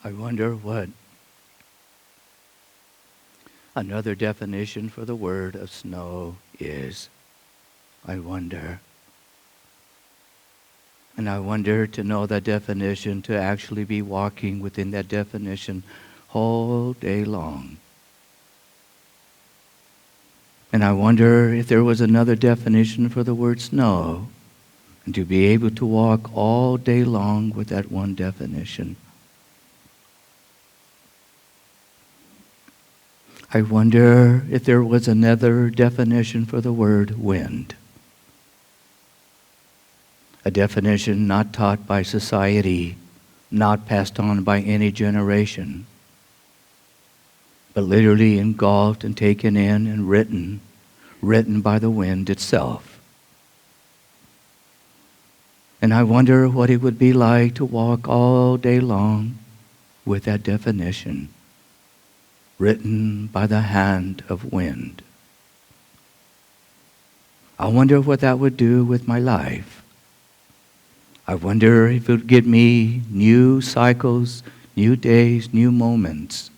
I wonder what another definition for the word of snow is. I wonder. And I wonder to know that definition, to actually be walking within that definition whole day long. And I wonder if there was another definition for the word snow, and to be able to walk all day long with that one definition. I wonder if there was another definition for the word wind. A definition not taught by society, not passed on by any generation, but literally engulfed and taken in and written by the wind itself. And I wonder what it would be like to walk all day long with that definition, written by the hand of wind. I wonder what that would do with my life. I wonder if it would give me new cycles, new days, new moments.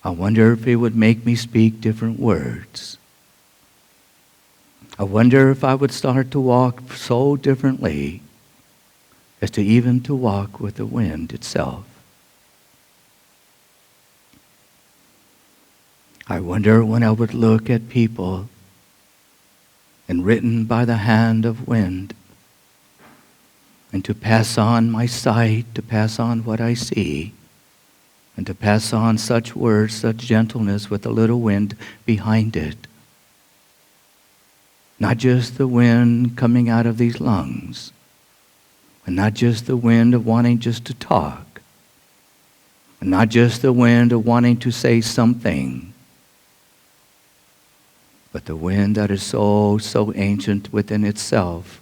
I wonder if it would make me speak different words. I wonder if I would start to walk so differently as to even to walk with the wind itself. I wonder when I would look at people and written by the hand of wind, and to pass on my sight, to pass on what I see, and to pass on such words, such gentleness with a little wind behind it. Not just the wind coming out of these lungs, and not just the wind of wanting just to talk, and not just the wind of wanting to say something, but the wind that is so ancient within itself,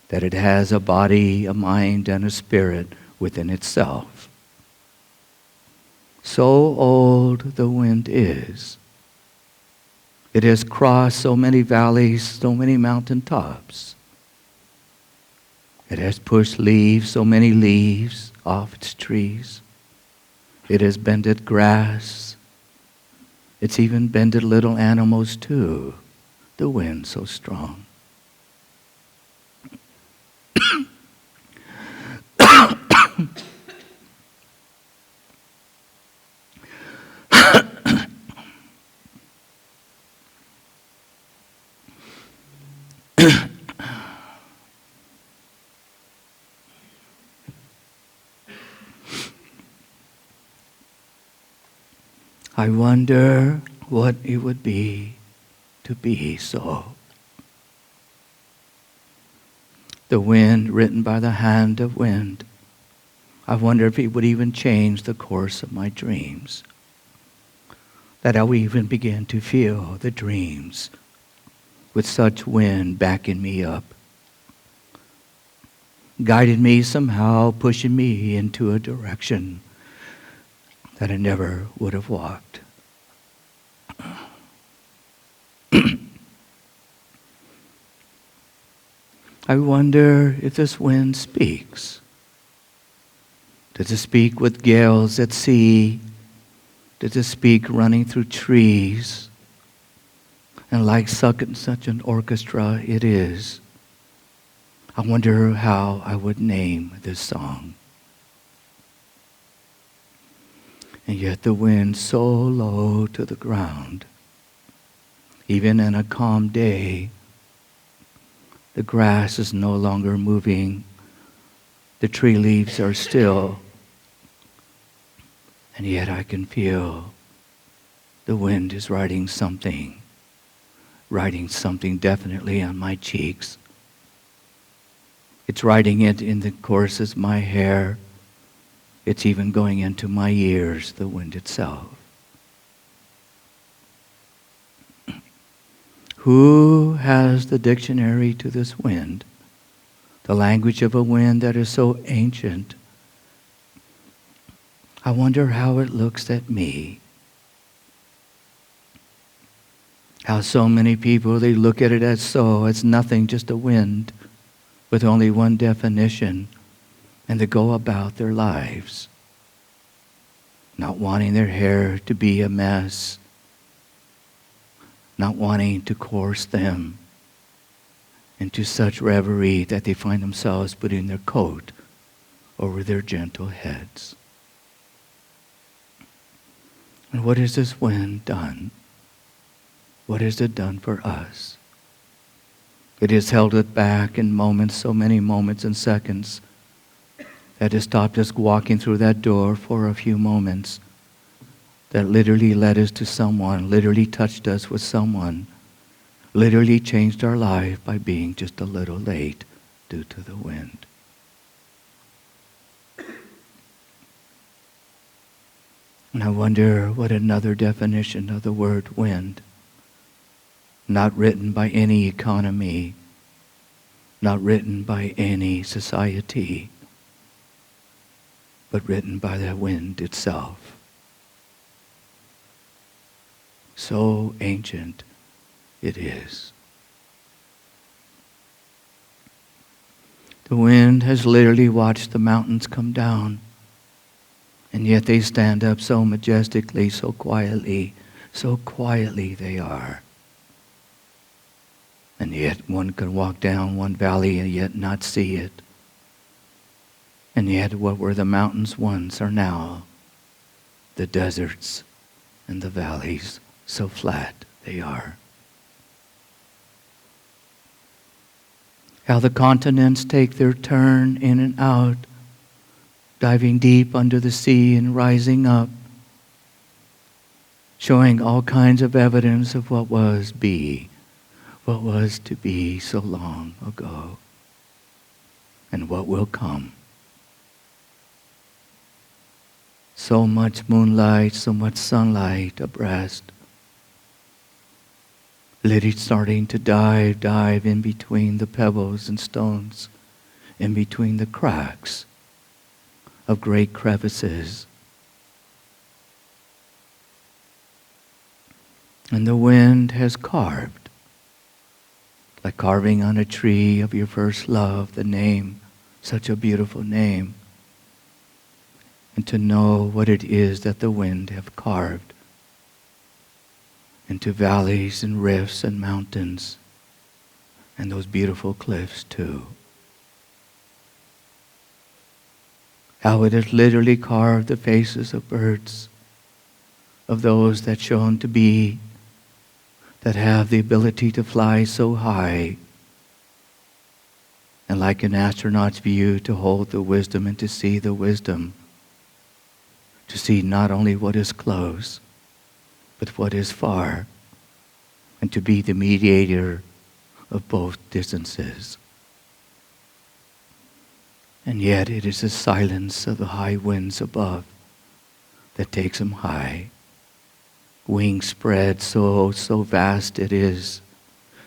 that it has a body, a mind, and a spirit within itself. So old the wind is. It has crossed so many valleys, so many mountain tops. It has pushed leaves, so many leaves off its trees. It has bended grass. It's even bended little animals too. The wind so strong. I wonder what it would be to be so. The wind written by the hand of wind. I wonder if it would even change the course of my dreams. That I would even begin to feel the dreams with such wind backing me up, guiding me somehow, pushing me into a direction that I never would have walked. I wonder if this wind speaks. Does it speak with gales at sea? Does it speak running through trees? And like such an orchestra it is. I wonder how I would name this song. And yet the wind so low to the ground, even in a calm day, the grass is no longer moving. The tree leaves are still. And yet I can feel the wind is writing something definitely on my cheeks. It's writing it in the course of my hair. It's even going into my ears, the wind itself. Who has the dictionary to this wind? The language of a wind that is so ancient. I wonder how it looks at me. How so many people, they look at it as nothing, just a wind with only one definition. and to go about their lives, not wanting their hair to be a mess, not wanting to coerce them into such reverie that they find themselves putting their coat over their gentle heads. And what has this wind done? What has it done for us? It has held it back in moments, so many moments and seconds, that has stopped us walking through that door for a few moments, that literally led us to someone, literally touched us with someone, literally changed our life by being just a little late due to the wind. And I wonder what another definition of the word wind, not written by any economy, not written by any society, but written by the wind itself. So ancient it is. The wind has literally watched the mountains come down, and yet they stand up so majestically, so quietly they are. And yet one can walk down one valley and yet not see it. And yet what were the mountains once are now the deserts and the valleys, so flat they are. How the continents take their turn in and out, diving deep under the sea and rising up, showing all kinds of evidence of what was to be so long ago, and what will come. So much moonlight, so much sunlight abreast, literally starting to dive in between the pebbles and stones, in between the cracks of great crevices. And the wind has carved, like carving on a tree of your first love, the name, such a beautiful name, and to know what it is that the wind have carved into valleys and rifts and mountains and those beautiful cliffs too. How it has literally carved the faces of birds, of those that shown to be, that have the ability to fly so high, and like an astronaut's view, to hold the wisdom and to see the wisdom, to see not only what is close, but what is far, and to be the mediator of both distances. And yet it is the silence of the high winds above that takes them high. Wings spread so vast it is,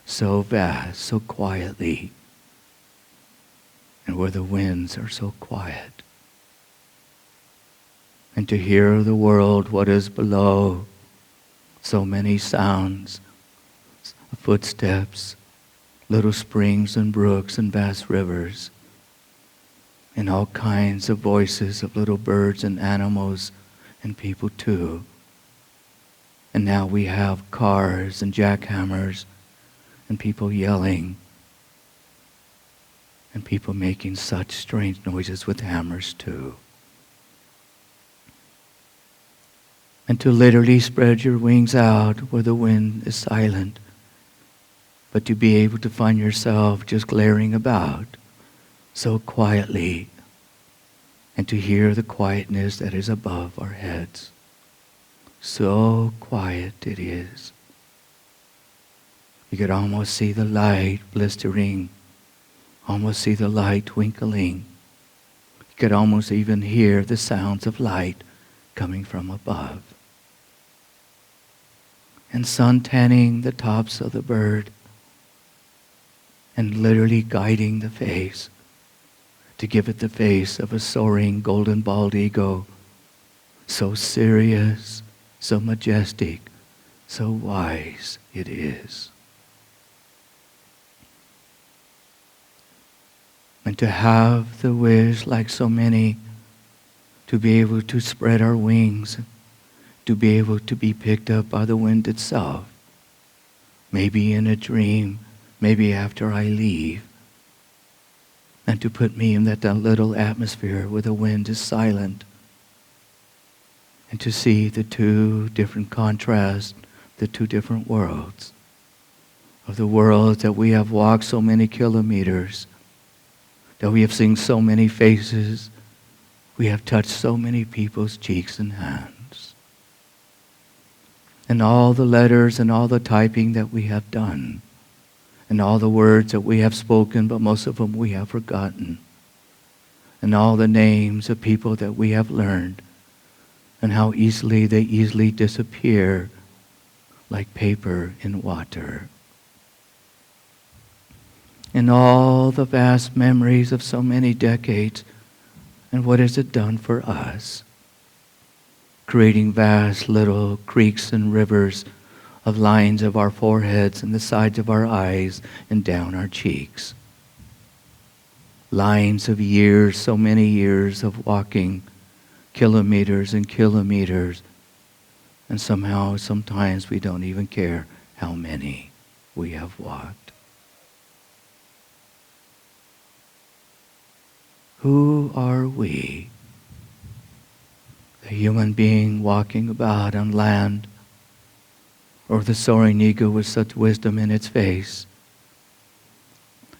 so vast, so quietly, and where the winds are so quiet. And to hear the world, what is below, so many sounds, footsteps, little springs and brooks and vast rivers, and all kinds of voices of little birds and animals and people too. And now we have cars and jackhammers and people yelling and people making such strange noises with hammers too. And to literally spread your wings out where the wind is silent, but to be able to find yourself just glaring about so quietly, and to hear the quietness that is above our heads. So quiet it is. You could almost see the light blistering, almost see the light twinkling. You could almost even hear the sounds of light coming from above. And sun tanning the tops of the bird, and literally guiding the face to give it the face of a soaring golden bald eagle, so serious, so majestic, so wise it is. And to have the wish, like so many, to be able to spread our wings, to be able to be picked up by the wind itself. Maybe in a dream, maybe after I leave. And to put me in that little atmosphere where the wind is silent. And to see the two different contrasts, the two different worlds. Of the world that we have walked so many kilometers, that we have seen so many faces, we have touched so many people's cheeks and hands. And all the letters and all the typing that we have done, and all the words that we have spoken, but most of them we have forgotten. And all the names of people that we have learned, and how easily they disappear like paper in water. And all the vast memories of so many decades, and what has it done for us? Creating vast little creeks and rivers of lines of our foreheads and the sides of our eyes and down our cheeks. Lines of years, so many years of walking, kilometers and kilometers, and somehow, sometimes we don't even care how many we have walked. Who are we? The human being walking about on land, or the soaring ego with such wisdom in its face,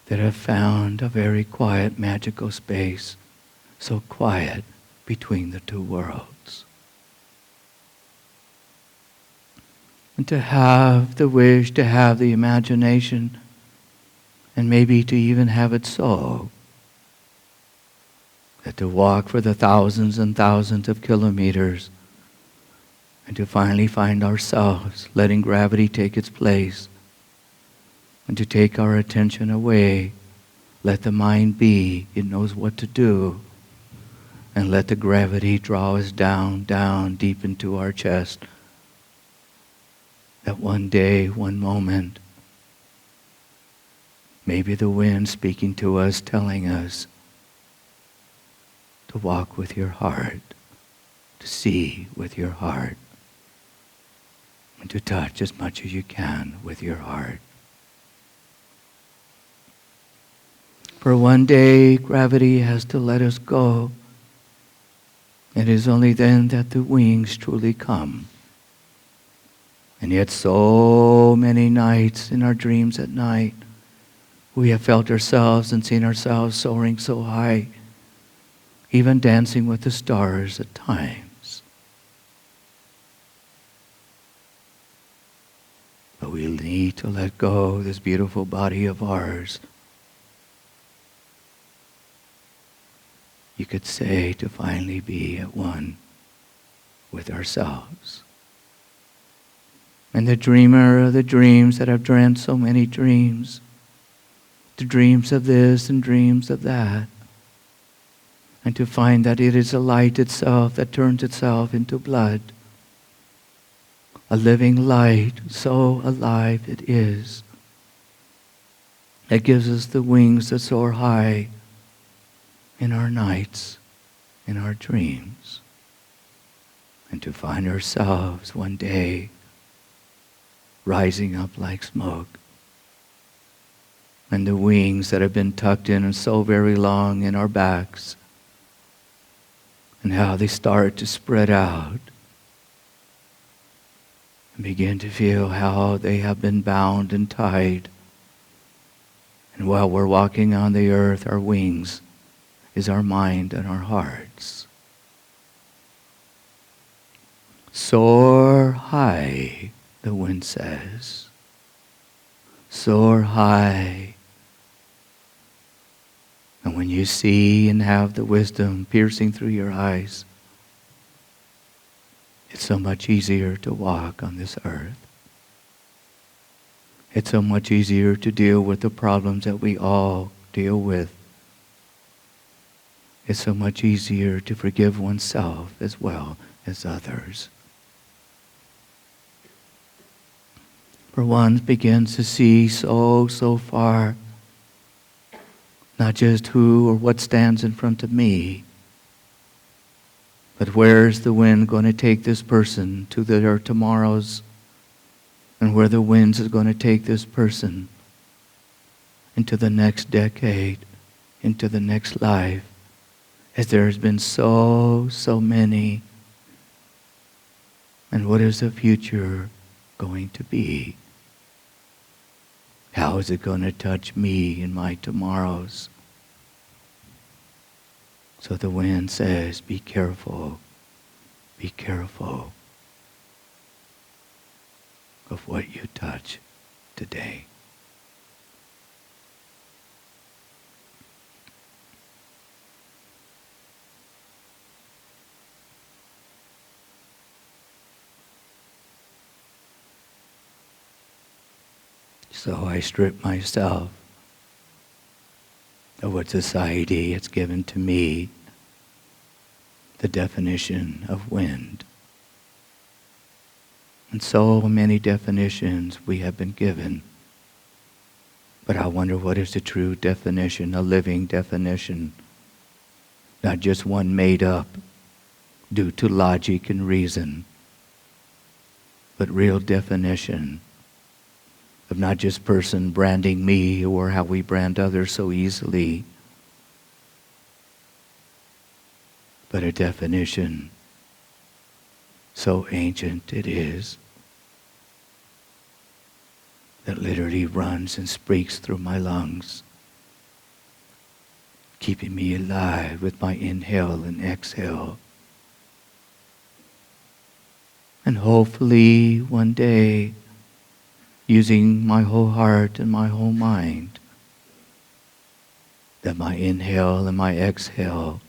that have found a very quiet, magical space, so quiet between the two worlds. And to have the wish, to have the imagination, and maybe to even have it so, that to walk for the thousands and thousands of kilometers and to finally find ourselves letting gravity take its place and to take our attention away, let the mind be, it knows what to do, and let the gravity draw us down, down, deep into our chest. That one day, one moment, maybe the wind speaking to us, telling us, to walk with your heart, to see with your heart, and to touch as much as you can with your heart. For one day, gravity has to let us go. It is only then that the wings truly come. And yet so many nights in our dreams at night, we have felt ourselves and seen ourselves soaring so high, even dancing with the stars at times. But we need to let go of this beautiful body of ours. You could say to finally be at one with ourselves. And the dreamer of the dreams that have dreamt so many dreams, the dreams of this and dreams of that, and to find that it is a light itself that turns itself into blood. A living light, so alive it is. That gives us the wings that soar high in our nights, in our dreams. And to find ourselves one day rising up like smoke. And the wings that have been tucked in and so very long in our backs, and how they start to spread out and begin to feel how they have been bound and tied. And while we're walking on the earth, our wings is our mind and our hearts. Soar high, the wind says. Soar high. And when you see and have the wisdom piercing through your eyes, it's so much easier to walk on this earth. It's so much easier to deal with the problems that we all deal with. It's so much easier to forgive oneself as well as others. For one begins to see so far Not just who or what stands in front of me, but where's the wind going to take this person to their tomorrows, and where the wind is going to take this person into the next decade, into the next life, as there has been so many. And what is the future going to be? How is it going to touch me in my tomorrows? So the wind says, be careful of what you touch today. So I strip myself of what society has given to me, the definition of wind. And so many definitions we have been given. But I wonder, what is the true definition, a living definition? Not just one made up due to logic and reason, but real definition of not just person branding me or how we brand others so easily, but a definition so ancient it is that literally runs and speaks through my lungs, keeping me alive with my inhale and exhale. And hopefully one day, using my whole heart and my whole mind, that my inhale and my exhale,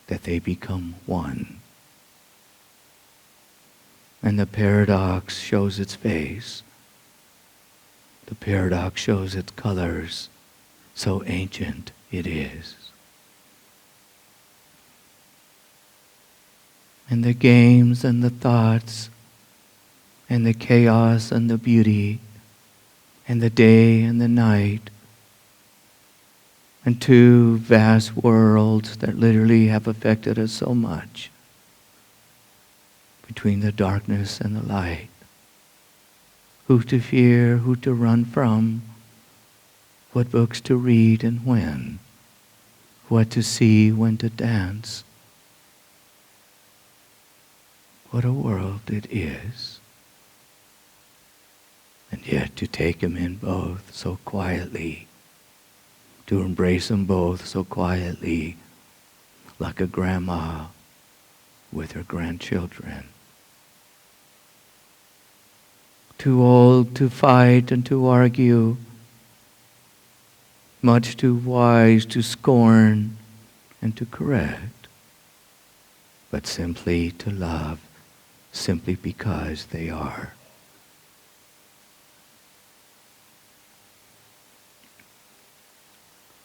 that they become one. And the paradox shows its face. The paradox shows its colors. So ancient it is. And the games and the thoughts and the chaos and the beauty and the day and the night, and two vast worlds that literally have affected us so much, between the darkness and the light. Who to fear, who to run from, what books to read and when, what to see, when to dance. What a world it is. And yet to take them in both so quietly, to embrace them both so quietly, like a grandma with her grandchildren. Too old to fight and to argue, much too wise to scorn and to correct, but simply to love, simply because they are.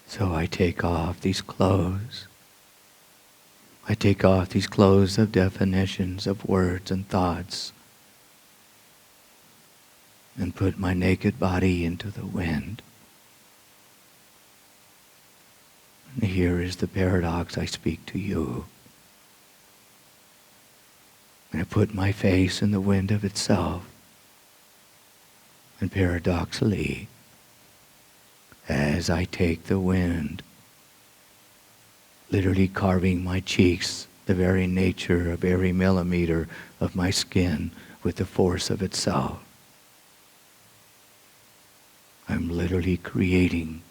So I take off these clothes. I take off these clothes of definitions of words and thoughts, and put my naked body into the wind. And here is the paradox I speak to you. And I put my face in the wind of itself. And paradoxically, as I take the wind, literally carving my cheeks, the very nature of every millimeter of my skin with the force of itself, I'm literally creating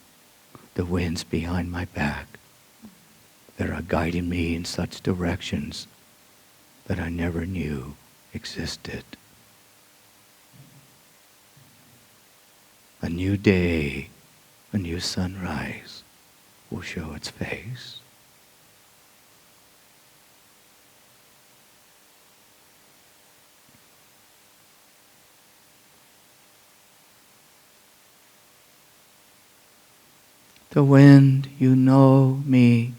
the winds behind my back that are guiding me in such directions that I never knew existed. A new day, a new sunrise will show its face. The wind, you know me.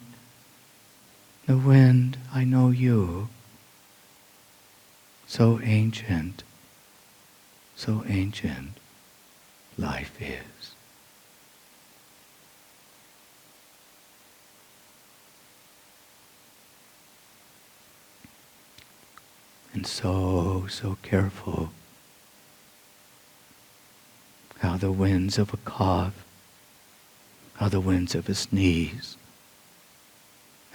The wind, I know you. So ancient life is. and so, so careful. How the winds of a cough, how the winds of a sneeze,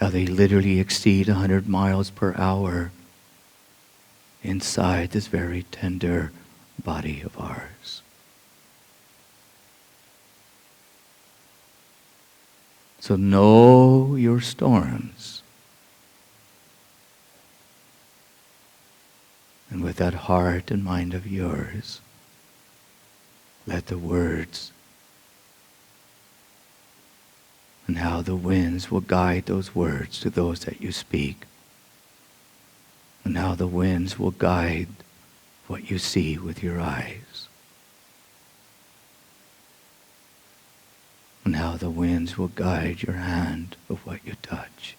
how they literally exceed 100 miles per hour inside this very tender body of ours. So know your storms. And with that heart and mind of yours, let the words and how the winds will guide those words to those that you speak. And how the winds will guide what you see with your eyes. And how the winds will guide your hand of what you touch.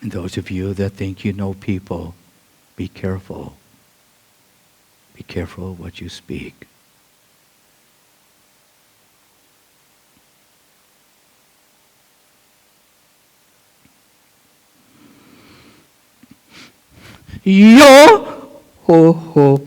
And those of you that think you know people, be careful. Be careful what you speak. Yo ho ho.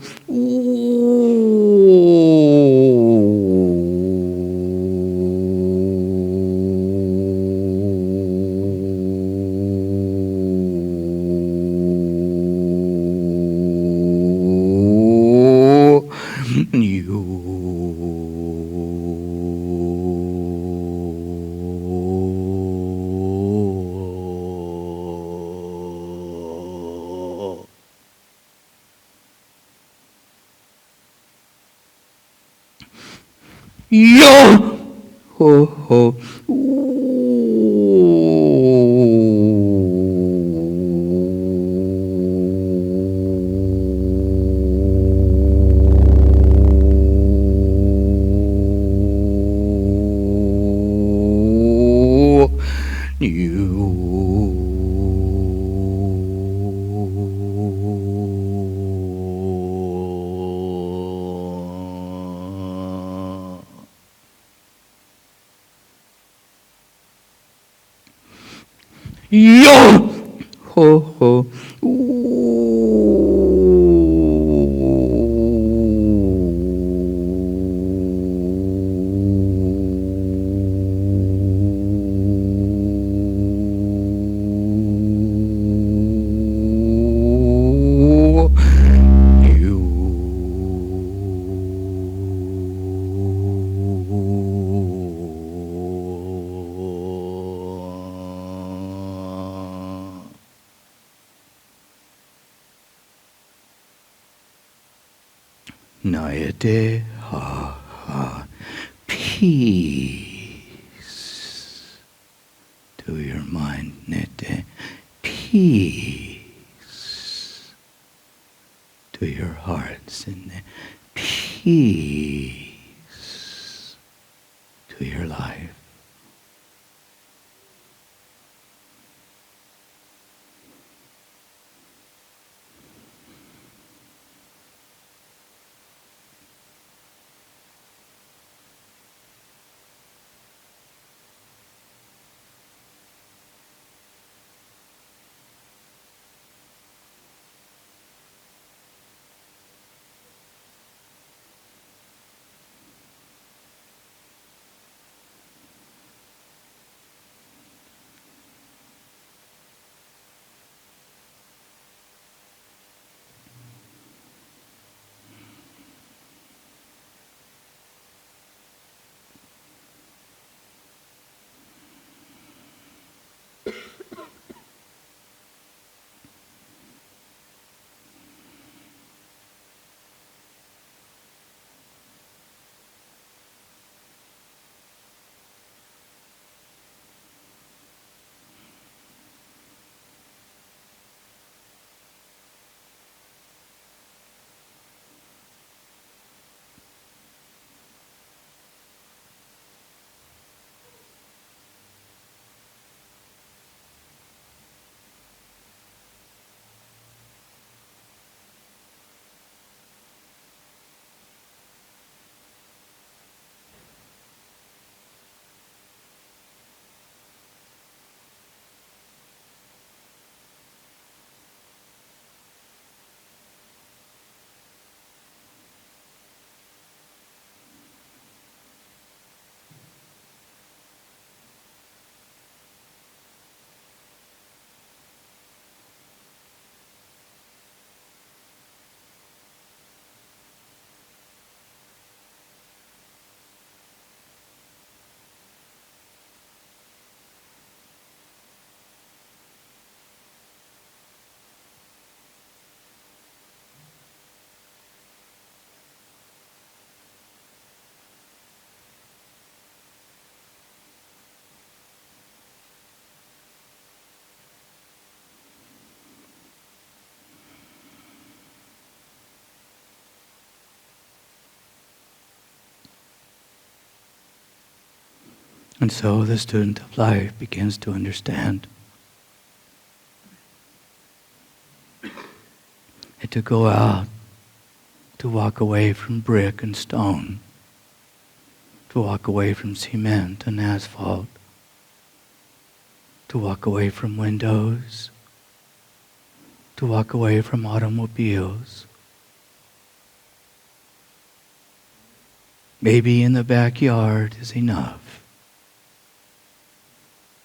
Yo ho ho. Yo ho ho. Nayate ha ha. Peace to your mind, Nete. Peace to your heart, Sine. Peace to your life. And so the student of life begins to understand and to go out, to walk away from brick and stone, to walk away from cement and asphalt, to walk away from windows, to walk away from automobiles. Maybe in the backyard is enough.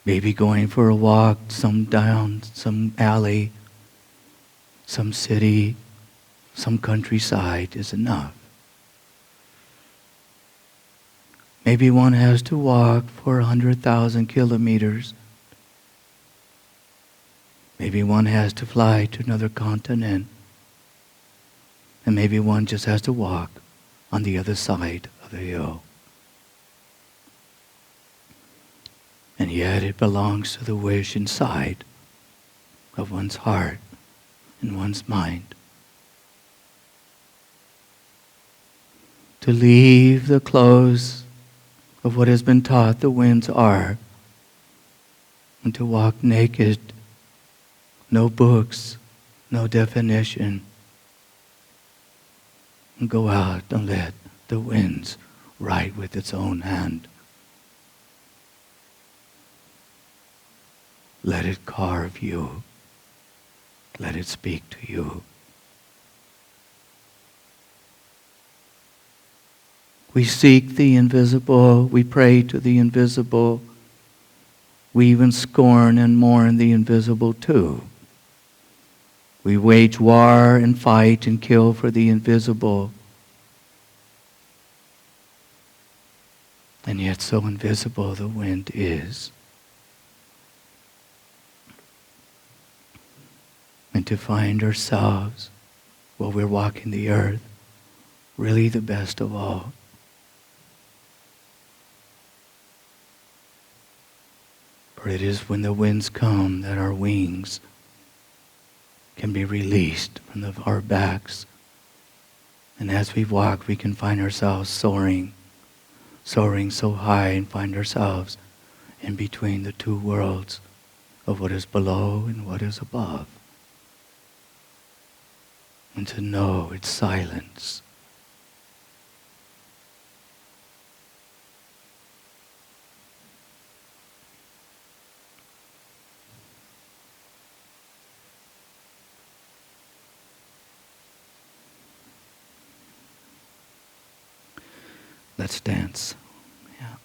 Maybe going for a walk down some alley, some city, some countryside is enough. Maybe one has to walk for 100,000 kilometers. Maybe one has to fly to another continent. And maybe one just has to walk on the other side of the hill. And yet it belongs to the wish inside of one's heart and one's mind to leave the clothes of what has been taught the winds are and to walk naked, no books, no definition, and go out and let the winds write with its own hand. Let it carve you. Let it speak to you. We seek the invisible. We pray to the invisible. We even scorn and mourn the invisible too. We wage war and fight and kill for the invisible. And yet so invisible the wind is. And to find ourselves, while we're walking the earth, really the best of all. For it is when the winds come that our wings can be released from our backs. And as we walk, we can find ourselves soaring so high, and find ourselves in between the two worlds of what is below and what is above. And to know its silence. Let's dance. Yeah.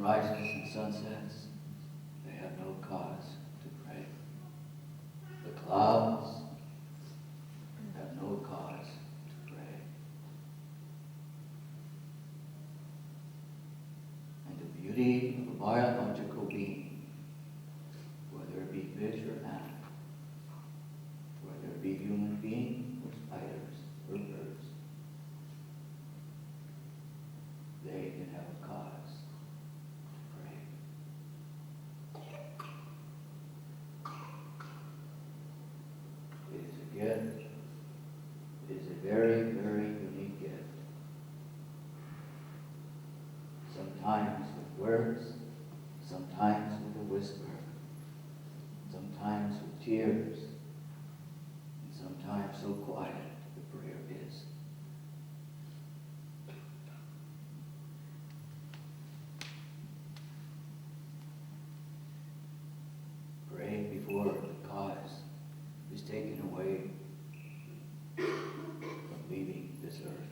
sunrises and sunsets, they have no cause to pray. The clouds have no cause to pray. And the beauty of a biological being, whether it be fish or animal, whether it be human being or spiders or birds, they can have a cause to pray. It is a gift. It is a very, very unique gift. Sometimes with words, sometimes with a whisper, sometimes with tears, and sometimes so quiet the prayer is. Pray before the cause is taken away from leaving this earth.